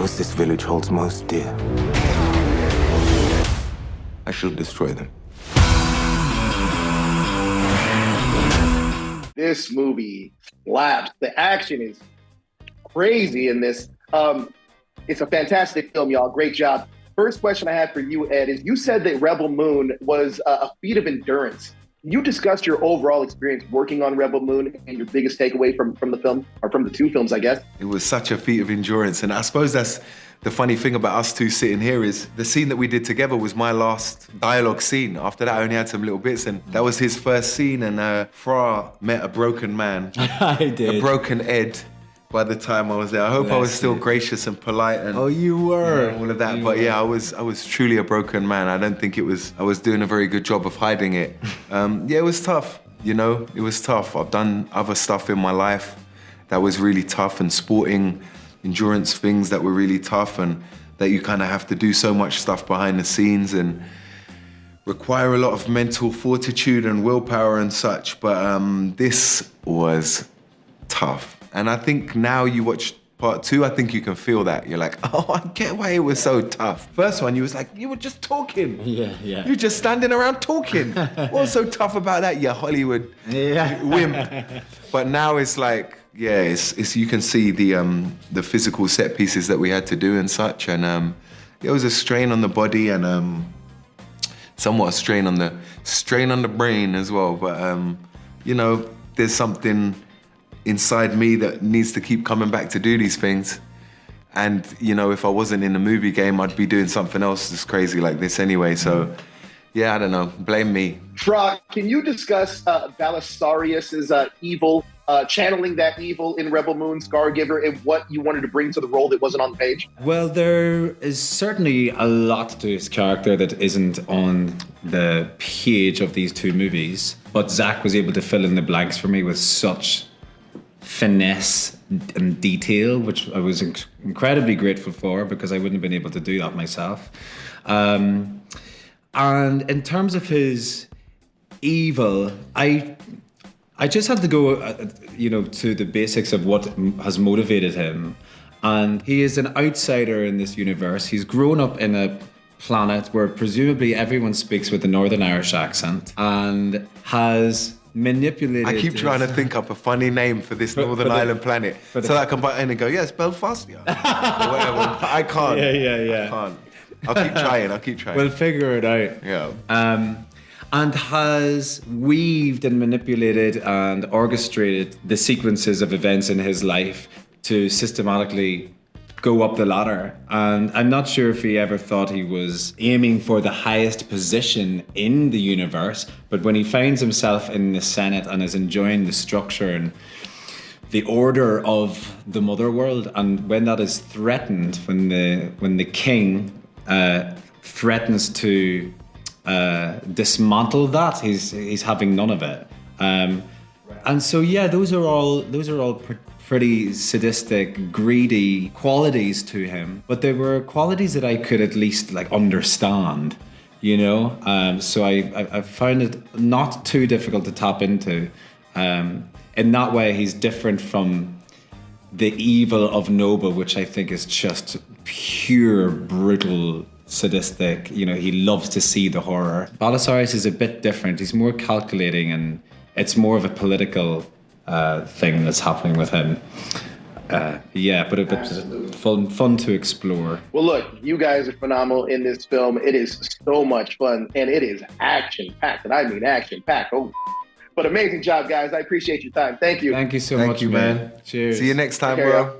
those this village holds most dear. I shall destroy them. This movie slaps. The action is crazy in this. It's a fantastic film, y'all. Great job. First question I have for you, Ed, is you said that Rebel Moon was a feat of endurance. You discussed your overall experience working on Rebel Moon and your biggest takeaway from the film, or from the two films, I guess. It was such a feat of endurance. And I suppose that's the funny thing about us two sitting here is the scene that we did together was my last dialogue scene. After that, I only had some little bits, and that was his first scene. And Fra met a broken man. I did. A broken Ed. By the time I was there, I hope I was still gracious and polite and you were all of that. But yeah, I was truly a broken man. I don't think I was doing a very good job of hiding it. Yeah, it was tough. You know, it was tough. I've done other stuff in my life that was really tough, and sporting endurance things that were really tough, and that you kind of have to do so much stuff behind the scenes and require a lot of mental fortitude and willpower and such. But this was tough. And I think now you watch part two, I think you can feel that. You're like, oh, I get why it was so tough. First one, you was like, you were just talking. Yeah. You're just standing around talking. What's so tough about that? You Hollywood wimp. But now it's like, yeah, it's you can see the physical set pieces that we had to do and such. And it was a strain on the body and somewhat a strain on the brain as well. But you know, there's something inside me that needs to keep coming back to do these things. And, you know, if I wasn't in the movie game, I'd be doing something else that's crazy like this anyway. So, yeah, I don't know. Blame me. Fra, can you discuss Belisarius's evil, channeling that evil in Rebel Moon, Scargiver, and what you wanted to bring to the role that wasn't on the page? Well, there is certainly a lot to his character that isn't on the page of these two movies. But Zack was able to fill in the blanks for me with such finesse and detail, which I was incredibly grateful for, because I wouldn't have been able to do that myself. And in terms of his evil, I just had to go, to the basics of what has motivated him. And he is an outsider in this universe. He's grown up in a planet where presumably everyone speaks with a Northern Irish accent, and has manipulated. I keep trying to think up a funny name for this Northern Ireland planet, so I can butt in and go, yes, Belfast, yeah, or whatever. I can't. Yeah. I can't. I'll keep trying. We'll figure it out. Yeah. And has weaved and manipulated and orchestrated the sequences of events in his life to systematically go up the ladder. And I'm not sure if he ever thought he was aiming for the highest position in the universe, but when he finds himself in the Senate and is enjoying the structure and the order of the mother world, and when that is threatened, when the king threatens to dismantle that, he's having none of it. And so yeah, those are all pretty sadistic, greedy qualities to him, but they were qualities that I could at least understand, so I found it not too difficult to tap into. In that way, he's different from the evil of Nova, which I think is just pure, brutal, sadistic. He loves to see the horror. Belisarius is a bit different. He's more calculating, and it's more of a political thing that's happening with him. But a bit fun to explore. Well, look, you guys are phenomenal in this film. It is so much fun, and it is action-packed, and I mean action-packed. Oh, but amazing job, guys. I appreciate your time. Thank you. Thank you so much, man. Cheers. See you next time, Okay, bro. yeah.